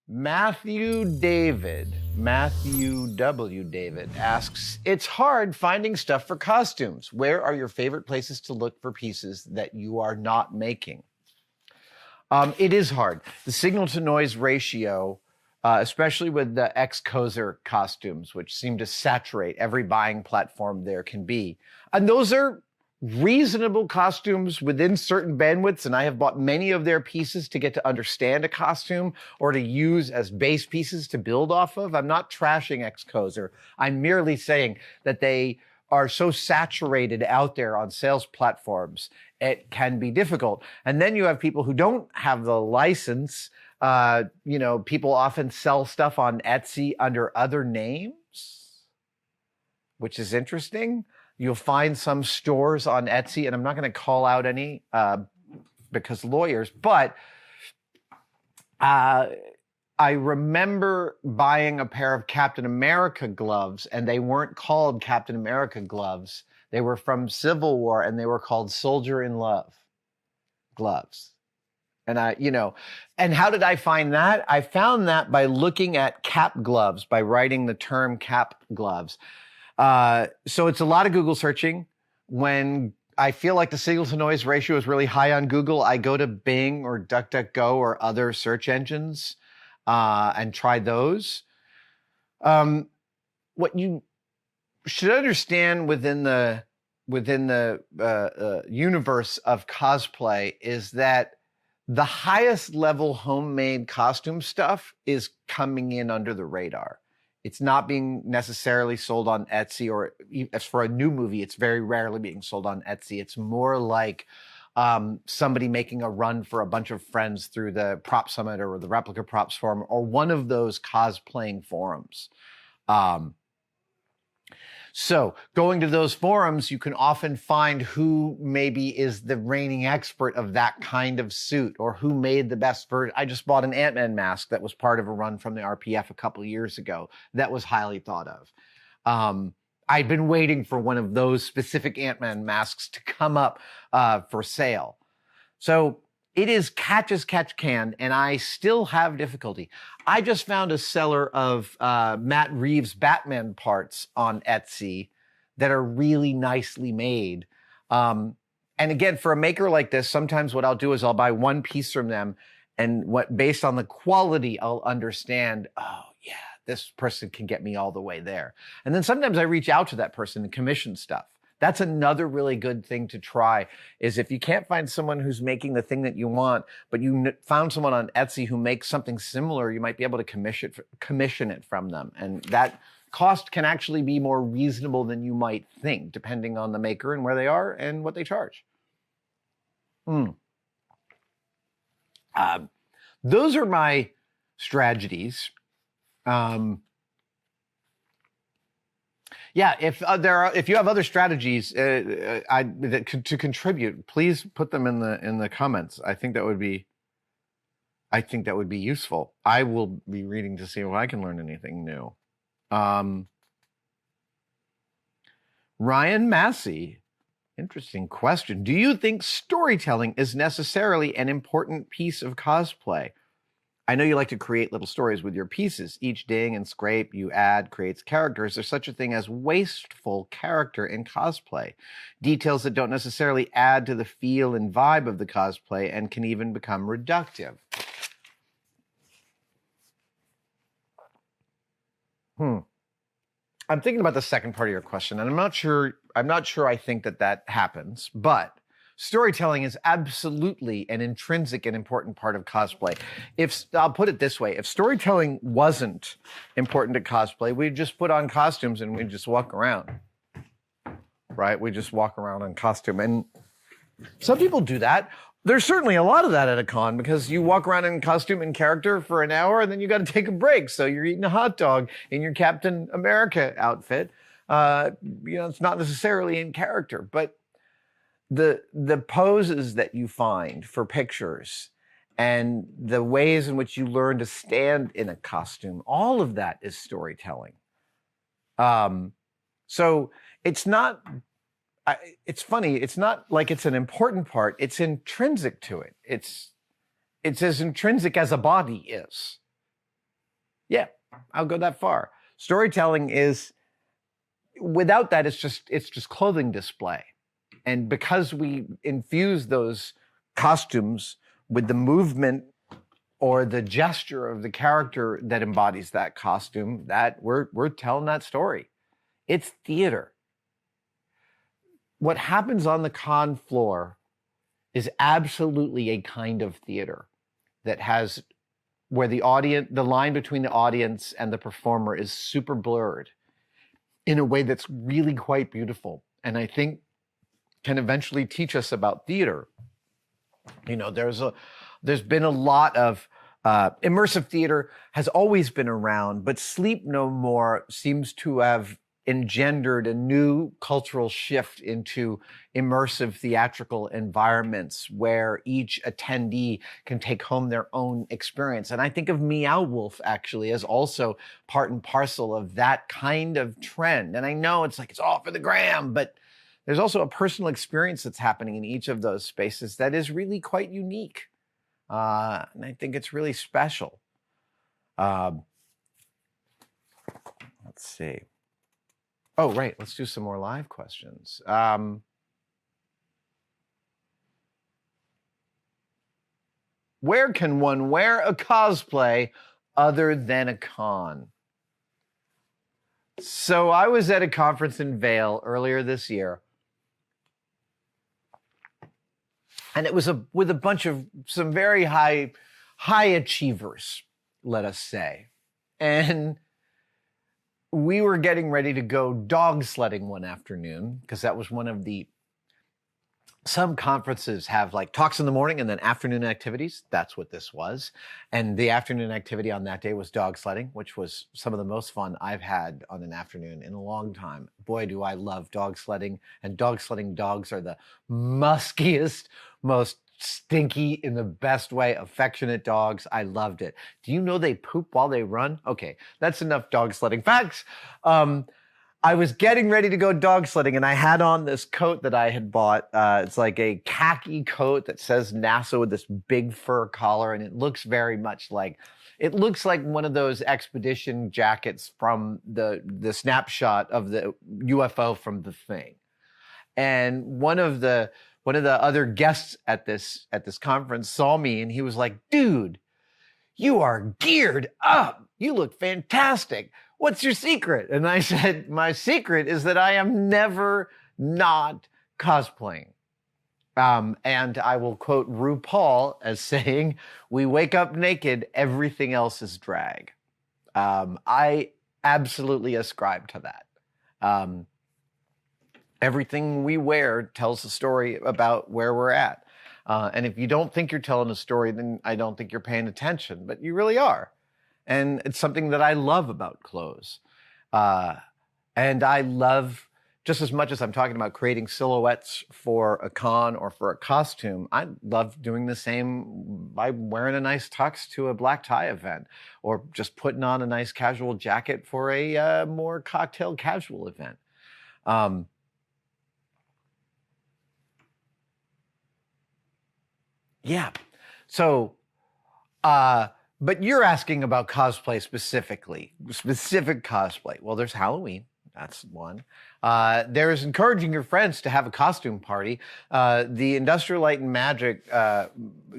Matthew W. David asks, it's hard finding stuff for costumes. Where are your favorite places to look for pieces that you are not making? It is hard. The signal to noise ratio, especially with the ex-Kozer costumes, which seem to saturate every buying platform there can be. And those are reasonable costumes within certain bandwidths, and I have bought many of their pieces to get to understand a costume or to use as base pieces to build off of. I'm not trashing ex-Kozer. I'm merely saying that they are so saturated out there on sales platforms, it can be difficult. And then you have people who don't have the license. People often sell stuff on Etsy under other names, which is interesting. You'll find some stores on Etsy, and I'm not going to call out any because lawyers, but I remember buying a pair of Captain America gloves, and they weren't called Captain America gloves. They were from Civil War, and they were called Soldier in Love gloves. And and how did I find that? I found that by looking at cap gloves, by writing the term cap gloves. So it's a lot of Google searching. When I feel like the signal to noise ratio is really high on Google, I go to Bing or DuckDuckGo or other search engines and try those. What you should understand within the universe of cosplay is that the highest level homemade costume stuff is coming in under the radar. It's not being necessarily sold on Etsy, or as for a new movie, it's very rarely being sold on Etsy. It's more like somebody making a run for a bunch of friends through the Prop Summit or the Replica Props Forum or one of those cosplaying forums. So going to those forums, you can often find who maybe is the reigning expert of that kind of suit, or who made the best version. I just bought an Ant-Man mask that was part of a run from the RPF a couple of years ago that was highly thought of. I'd been waiting for one of those specific Ant-Man masks to come up for sale. So it is catch as catch can, and I still have difficulty. I just found a seller of Matt Reeves' Batman parts on Etsy that are really nicely made. And again, for a maker like this, sometimes what I'll do is I'll buy one piece from them, and based on the quality, I'll understand, oh yeah, this person can get me all the way there. And then sometimes I reach out to that person and commission stuff. That's another really good thing to try, is if you can't find someone who's making the thing that you want, but you found someone on Etsy who makes something similar, you might be able to commission it from them. And that cost can actually be more reasonable than you might think, depending on the maker and where they are and what they charge. Those are my strategies. Yeah, if you have other strategies to contribute, please put them in the comments. I think that would be useful. I will be reading to see if I can learn anything new. Ryan Massey, interesting question. Do you think storytelling is necessarily an important piece of cosplay? I know you like to create little stories with your pieces. Each ding and scrape you add creates character. Is there such a thing as wasteful character in cosplay? Details that don't necessarily add to the feel and vibe of the cosplay and can even become reductive. I'm thinking about the second part of your question, and I'm not sure I think that happens, but storytelling is absolutely an intrinsic and important part of cosplay. I'll put it this way, if storytelling wasn't important to cosplay, we'd just put on costumes and we'd just walk around, right? We just walk around in costume. And some people do that. There's certainly a lot of that at a con, because you walk around in costume and character for an hour and then you got to take a break. So you're eating a hot dog in your Captain America outfit. It's not necessarily in character, but the poses that you find for pictures and the ways in which you learn to stand in a costume, all of that is storytelling. So it's not, it's funny, it's not like it's an important part, it's intrinsic to it. It's as intrinsic as a body is. Yeah, I'll go that far. Storytelling is, without that, it's just clothing display. And because we infuse those costumes with the movement or the gesture of the character that embodies that costume, that we're telling that story. It's theater. What happens on the con floor is absolutely a kind of theater that has, where the line between the audience and the performer is super blurred in a way that's really quite beautiful, and I think can eventually teach us about theater. You know, there's been a lot of immersive theater has always been around, but Sleep No More seems to have engendered a new cultural shift into immersive theatrical environments where each attendee can take home their own experience. And I think of Meow Wolf actually as also part and parcel of that kind of trend. And I know it's like, it's all for the gram, but there's also a personal experience that's happening in each of those spaces that is really quite unique. And I think it's really special. Let's see. Oh, right. Let's do some more live questions. Where can one wear a cosplay other than a con? So I was at a conference in Vail earlier this year. And it was with a bunch of some very high achievers, let us say. And we were getting ready to go dog sledding one afternoon, because that was one of some conferences have like talks in the morning and then afternoon activities. That's what this was. And the afternoon activity on that day was dog sledding, which was some of the most fun I've had on an afternoon in a long time. Boy, do I love dog sledding. And dog sledding dogs are the muskiest, most stinky, in the best way, affectionate dogs. I loved it. Do you know they poop while they run? Okay, that's enough dog sledding facts. I was getting ready to go dog sledding, and I had on this coat that I had bought. It's like a khaki coat that says NASA with this big fur collar, and it looks very much like, it looks like one of those expedition jackets from the snapshot of the UFO from The Thing. And one of the other guests at this conference saw me, and he was like, "Dude, you are geared up. You look fantastic. What's your secret?" And I said, "My secret is that I am never not cosplaying." And I will quote RuPaul as saying, "We wake up naked, everything else is drag." I absolutely ascribe to that. Everything we wear tells a story about where we're at. And if you don't think you're telling a story, then I don't think you're paying attention, but you really are. And it's something that I love about clothes. And I love, just as much as I'm talking about creating silhouettes for a con or for a costume, I love doing the same by wearing a nice tux to a black tie event, or just putting on a nice casual jacket for a more cocktail casual event. Yeah. So, but you're asking about cosplay specifically, specific cosplay. Well, there's Halloween. That's one. There's encouraging your friends to have a costume party. The Industrial Light and Magic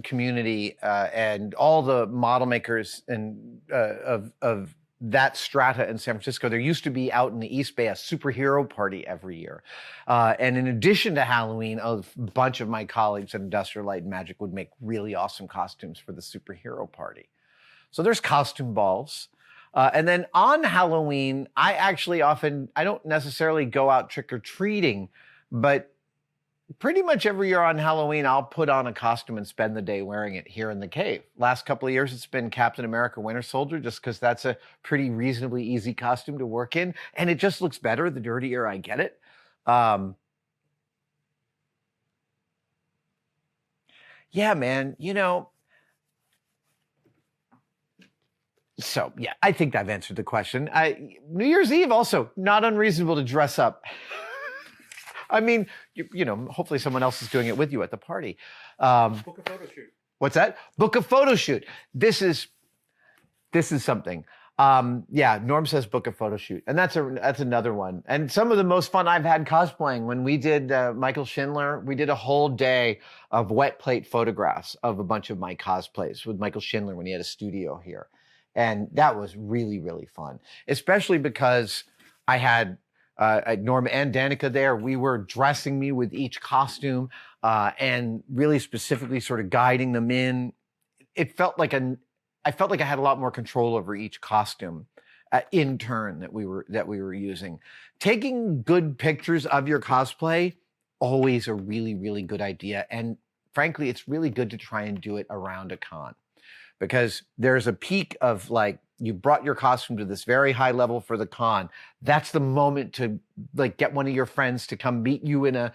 community and all the model makers and of that strata in San Francisco, there used to be out in the East Bay a superhero party every year. And in addition to Halloween, a bunch of my colleagues at Industrial Light and Magic would make really awesome costumes for the superhero party. So there's costume balls. And then on Halloween, I don't necessarily go out trick-or-treating, but pretty much every year on Halloween, I'll put on a costume and spend the day wearing it here in the cave. Last couple of years, it's been Captain America Winter Soldier, just because that's a pretty reasonably easy costume to work in. And it just looks better the dirtier I get it. Yeah, man, so, yeah, I think I've answered the question. New Year's Eve, also, not unreasonable to dress up. I mean, hopefully someone else is doing it with you at the party. Book a photo shoot. What's that? Book a photo shoot. This is something. Yeah, Norm says book a photo shoot, and that's another one. And some of the most fun I've had cosplaying, when we did Michael Schindler, we did a whole day of wet plate photographs of a bunch of my cosplays with Michael Schindler when he had a studio here. And that was really, really fun, especially because I had Norm and Danica there. We were dressing me with each costume and really specifically sort of guiding them in. It felt like I felt like I had a lot more control over each costume in turn that we were using. Taking good pictures of your cosplay, always a really, really good idea. And frankly, it's really good to try and do it around a con, because there's a peak of like, you brought your costume to this very high level for the con. That's the moment to like get one of your friends to come meet you in a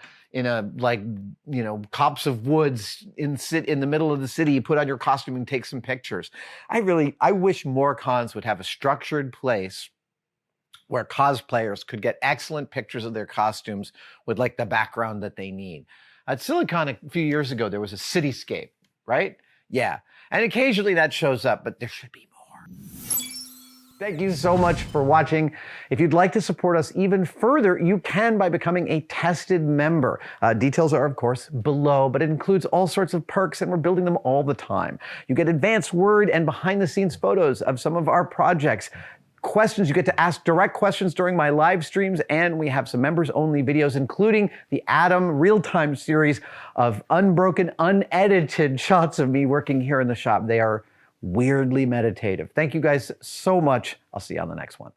like, you know, copse of woods sit in the middle of the city. You put on your costume and take some pictures. I wish more cons would have a structured place where cosplayers could get excellent pictures of their costumes with like the background that they need. At Silicon a few years ago, there was a cityscape, right? Yeah. And occasionally that shows up, but there should be more. Thank you so much for watching. If you'd like to support us even further, you can by becoming a tested member. Details are, of course, below, but it includes all sorts of perks, and we're building them all the time. You get advanced word and behind-the-scenes photos of some of our projects. Questions, you get to ask direct questions during my live streams, and we have some members-only videos, including the Adam real-time series of unbroken, unedited shots of me working here in the shop. They are weirdly meditative. Thank you guys so much. I'll see you on the next one.